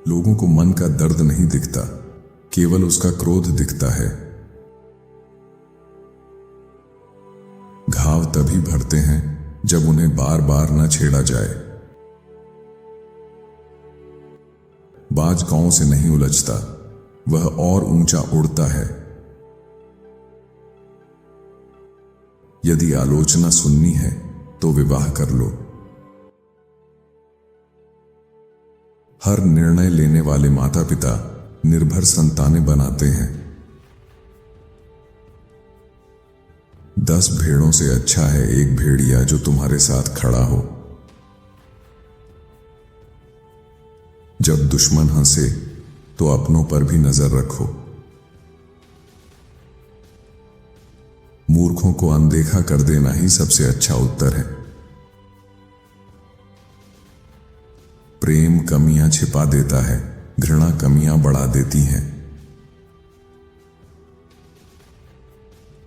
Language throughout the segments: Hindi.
लोगों को मन का दर्द नहीं दिखता, केवल उसका क्रोध दिखता है। घाव तभी भरते हैं जब उन्हें बार बार न छेड़ा जाए। बाज गांव से नहीं उलझता, वह और ऊंचा उड़ता है। यदि आलोचना सुननी है तो विवाह कर लो। हर निर्णय लेने वाले माता पिता निर्भर संतानें बनाते हैं। 10 भेड़ों से अच्छा है एक भेड़िया जो तुम्हारे साथ खड़ा हो। जब दुश्मन हंसे तो अपनों पर भी नजर रखो। मूर्खों को अनदेखा कर देना ही सबसे अच्छा उत्तर है। प्रेम कमियां छिपा देता है, घृणा कमियां बढ़ा देती हैं।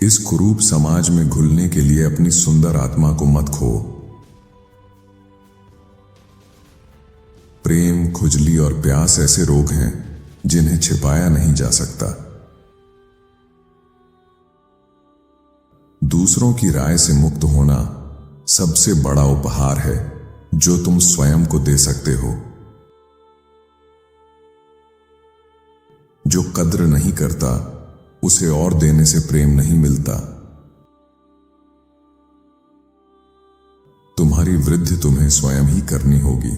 इस कुरूप समाज में घुलने के लिए अपनी सुंदर आत्मा को मत खो। प्रेम, खुजली और प्यास ऐसे रोग हैं जिन्हें छिपाया नहीं जा सकता। दूसरों की राय से मुक्त होना सबसे बड़ा उपहार है जो तुम स्वयं को दे सकते हो। जो कद्र नहीं करता उसे और देने से प्रेम नहीं मिलता। तुम्हारी वृद्धि तुम्हें स्वयं ही करनी होगी,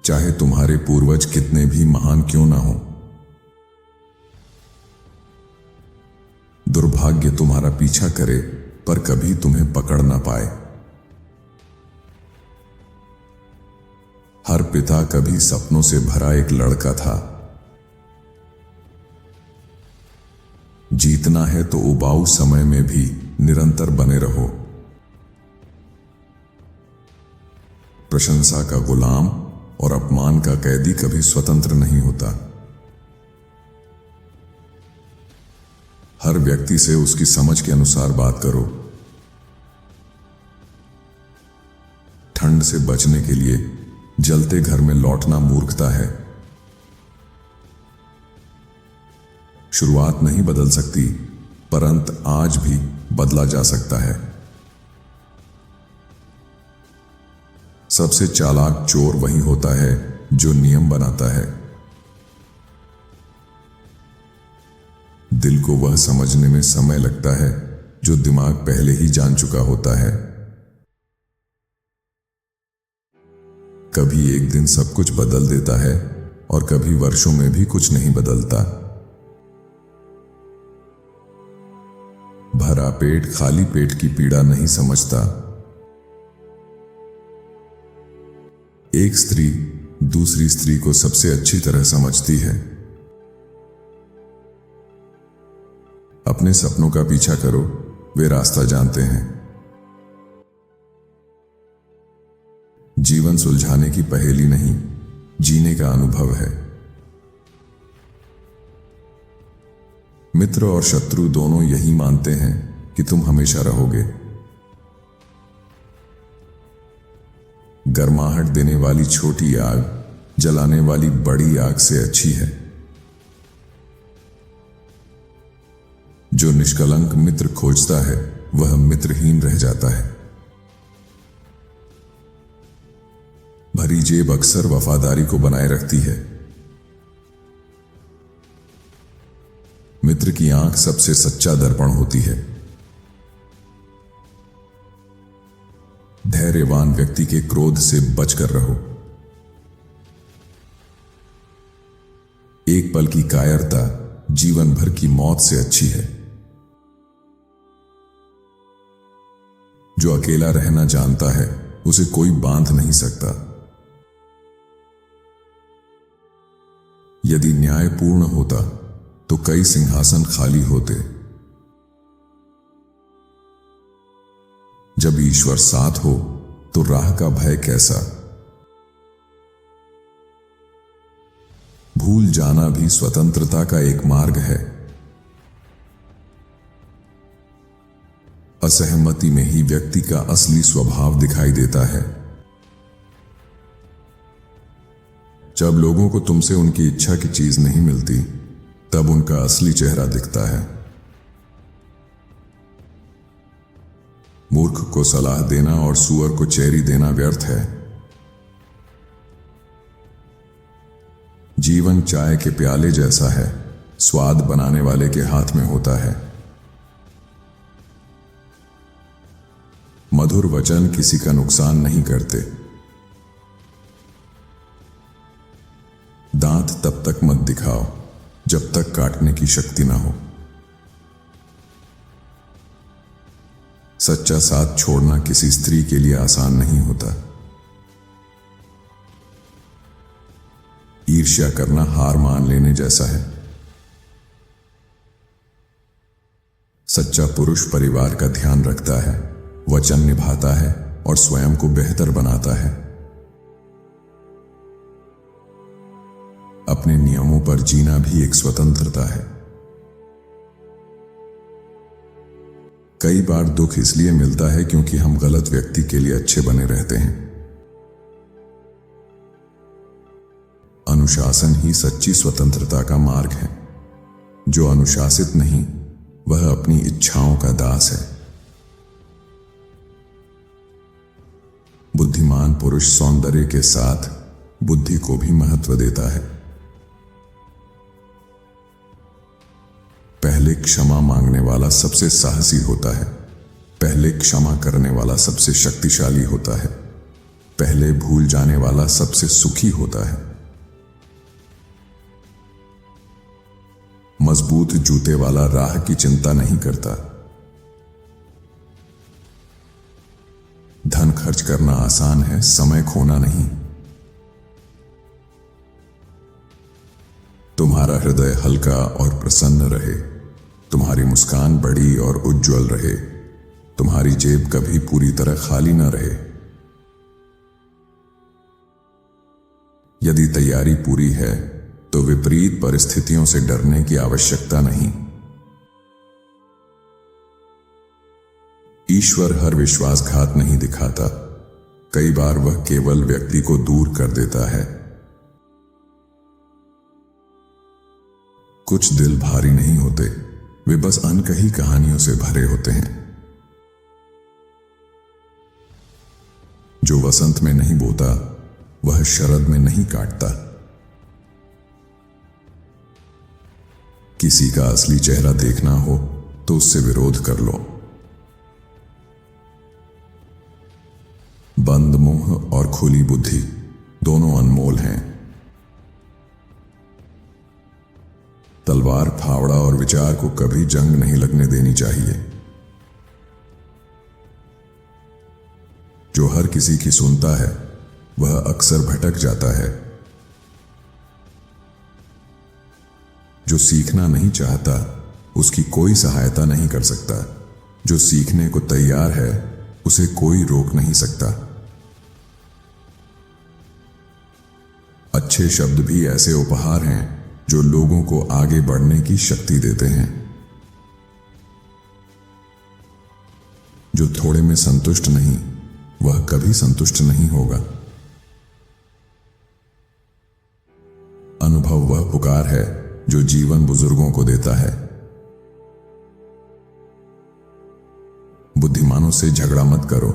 चाहे तुम्हारे पूर्वज कितने भी महान क्यों ना हो। दुर्भाग्य तुम्हारा पीछा करे पर कभी तुम्हें पकड़ ना पाए। हर पिता कभी सपनों से भरा एक लड़का था। जीतना है तो उबाऊ समय में भी निरंतर बने रहो। प्रशंसा का गुलाम और अपमान का कैदी कभी स्वतंत्र नहीं होता। हर व्यक्ति से उसकी समझ के अनुसार बात करो। ठंड से बचने के लिए जलते घर में लौटना मूर्खता है। शुरुआत नहीं बदल सकती, पर अंत आज भी बदला जा सकता है। सबसे चालाक चोर वही होता है जो नियम बनाता है। दिल को वह समझने में समय लगता है जो दिमाग पहले ही जान चुका होता है। कभी एक दिन सब कुछ बदल देता है और कभी वर्षों में भी कुछ नहीं बदलता। भरा पेट खाली पेट की पीड़ा नहीं समझता। एक स्त्री दूसरी स्त्री को सबसे अच्छी तरह समझती है। अपने सपनों का पीछा करो, वे रास्ता जानते हैं। जीवन सुलझाने की पहेली नहीं, जीने का अनुभव है। मित्र और शत्रु दोनों यही मानते हैं कि तुम हमेशा रहोगे। गर्माहट देने वाली छोटी आग जलाने वाली बड़ी आग से अच्छी है। जो निष्कलंक मित्र खोजता है वह मित्रहीन रह जाता है। भरी जेब अक्सर वफादारी को बनाए रखती है। मित्र की आंख सबसे सच्चा दर्पण होती है। धैर्यवान व्यक्ति के क्रोध से बचकर रहो। एक पल की कायरता जीवन भर की मौत से अच्छी है। जो अकेला रहना जानता है उसे कोई बांध नहीं सकता। यदि न्याय पूर्ण होता तो कई सिंहासन खाली होते। जब ईश्वर साथ हो तो राह का भय कैसा। भूल जाना भी स्वतंत्रता का एक मार्ग है। असहमति में ही व्यक्ति का असली स्वभाव दिखाई देता है। जब लोगों को तुमसे उनकी इच्छा की चीज नहीं मिलती, तब उनका असली चेहरा दिखता है। मूर्ख को सलाह देना और सूअर को चेरी देना व्यर्थ है। जीवन चाय के प्याले जैसा है, स्वाद बनाने वाले के हाथ में होता है। मधुर वचन किसी का नुकसान नहीं करते। दांत तब तक मत दिखाओ जब तक काटने की शक्ति ना हो। सच्चा साथ छोड़ना किसी स्त्री के लिए आसान नहीं होता। ईर्ष्या करना हार मान लेने जैसा है। सच्चा पुरुष परिवार का ध्यान रखता है, वचन निभाता है और स्वयं को बेहतर बनाता है। अपने नियमों पर जीना भी एक स्वतंत्रता है। कई बार दुख इसलिए मिलता है क्योंकि हम गलत व्यक्ति के लिए अच्छे बने रहते हैं। अनुशासन ही सच्ची स्वतंत्रता का मार्ग है। जो अनुशासित नहीं, वह अपनी इच्छाओं का दास है। बुद्धिमान पुरुष सौंदर्य के साथ बुद्धि को भी महत्व देता है। पहले क्षमा मांगने वाला सबसे साहसी होता है। पहले क्षमा करने वाला सबसे शक्तिशाली होता है। पहले भूल जाने वाला सबसे सुखी होता है। मजबूत जूते वाला राह की चिंता नहीं करता। धन खर्च करना आसान है, समय खोना नहीं। तुम्हारा हृदय हल्का और प्रसन्न रहे। तुम्हारी मुस्कान बड़ी और उज्जवल रहे। तुम्हारी जेब कभी पूरी तरह खाली न रहे। यदि तैयारी पूरी है तो विपरीत परिस्थितियों से डरने की आवश्यकता नहीं। ईश्वर हर विश्वासघात नहीं दिखाता। कई बार वह केवल व्यक्ति को दूर कर देता है। कुछ दिल भारी नहीं होते, वे बस अनकही कहानियों से भरे होते हैं। जो वसंत में नहीं बोता, वह शरद में नहीं काटता। किसी का असली चेहरा देखना हो तो उससे विरोध कर लो। बंद मुंह और खुली बुद्धि दोनों अनमोल हैं। तलवार, फावड़ा और विचार को कभी जंग नहीं लगने देनी चाहिए। जो हर किसी की सुनता है, वह अक्सर भटक जाता है। जो सीखना नहीं चाहता, उसकी कोई सहायता नहीं कर सकता। जो सीखने को तैयार है, उसे कोई रोक नहीं सकता। अच्छे शब्द भी ऐसे उपहार हैं जो लोगों को आगे बढ़ने की शक्ति देते हैं। जो थोड़े में संतुष्ट नहीं, वह कभी संतुष्ट नहीं होगा। अनुभव वह पुकार है जो जीवन बुजुर्गों को देता है। बुद्धिमानों से झगड़ा मत करो।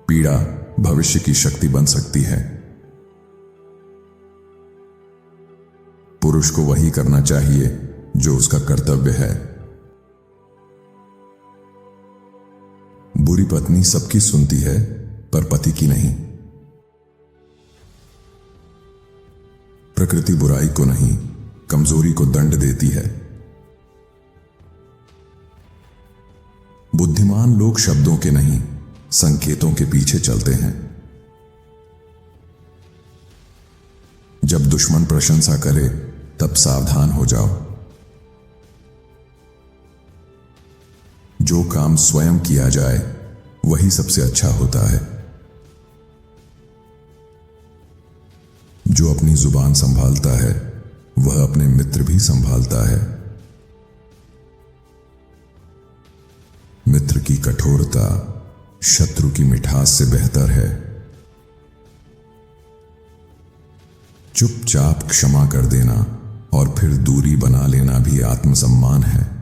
पीड़ा भविष्य की शक्ति बन सकती है। पुरुष को वही करना चाहिए जो उसका कर्तव्य है। बुरी पत्नी सबकी सुनती है, पर पति की नहीं। प्रकृति बुराई को नहीं, कमजोरी को दंड देती है। बुद्धिमान लोग शब्दों के नहीं, संकेतों के पीछे चलते हैं। जब दुश्मन प्रशंसा करे, तब सावधान हो जाओ। जो काम स्वयं किया जाए, वही सबसे अच्छा होता है। जो अपनी जुबान संभालता है, वह अपने मित्र भी संभालता है। मित्र की कठोरता शत्रु की मिठास से बेहतर है। चुपचाप क्षमा कर देना और फिर दूरी बना लेना भी आत्मसम्मान है।